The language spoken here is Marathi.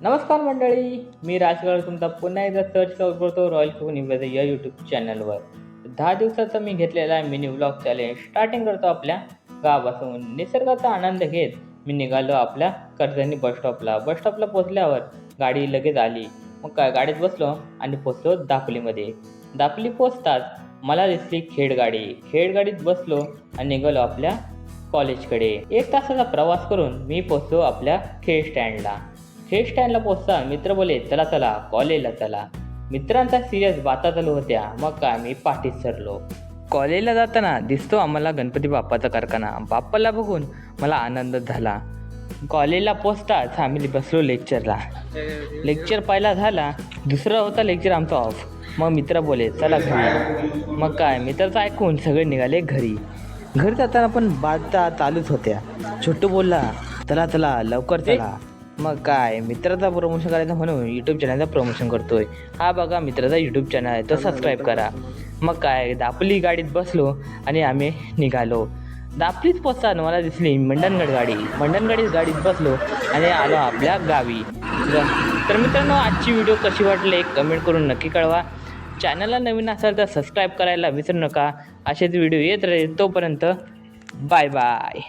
नमस्कार मंडळी, मी राजगड तुमचा पुन्हा एकदा सर्च करतो रॉयल कुकिंग इंडिया या यूट्यूब चॅनलवर. 10 दिवसाचा मी घेतलेला आहे मिनी व्लॉग चॅलेंज. स्टार्टिंग करतो आपल्या गावापासून. निसर्गाचा आनंद घेत मी निघालो आपल्या कर्जनी बसस्टॉपला. बसस्टॉपला पोचल्यावर गाडी लगेच आली. मग काय गाडीत बसलो आणि पोचलो दापोलीमध्ये. दापोली पोचताच मला दिसली खेडगाडी. खेडगाडीत बसलो आणि निघालो आपल्या कॉलेजकडे. 1 तासाचा प्रवास करून मी पोचलो आपल्या खेड स्टँडला. खेड स्टँडला पोचता मित्र बोले चला चला कॉलेजला चला. मित्रांचा सिरियस बाता चालू होत्या. मग काय मी पाठीत सरलो. कॉलेजला जाताना दिसतो आम्हाला गणपती बाप्पाचा कारखाना. बाप्पाला बघून मला आनंद झाला. कॉलेजला पोचताच आम्ही बसलो लेक्चरला. लेक्चर पहिला झाला, दुसरा होता लेक्चर आमचा ऑफ. मग मित्र बोले चला घरी. मग काय मित्राचं ऐकून सगळे निघाले घरी. घरी जाताना पण बाता चालूच होत्या. छोटू बोलला चला चला लवकर चला. मग काय मित्राचा प्रमोशन करायचं म्हणून यूट्यूब चॅनलचं प्रमोशन करतोय. हा बघा मित्राचा यूट्यूब चॅनल आहे, तो सबस्क्राईब करा. मग काय दापोली गाडीत बसलो आणि आम्ही निघालो. दापोलीत पोचताना मला दिसली मंडणगड गाडी. मंडणगडीत गाडीत बसलो आणि आलो आपल्या गावी. तर मित्रांनो, आजची व्हिडिओ कशी वाटली एक कमेंट करून नक्की कळवा. चॅनलला नवीन असाल तर सबस्क्राईब करायला विसरू नका. असेच व्हिडिओ येत राहील. तोपर्यंत बाय बाय.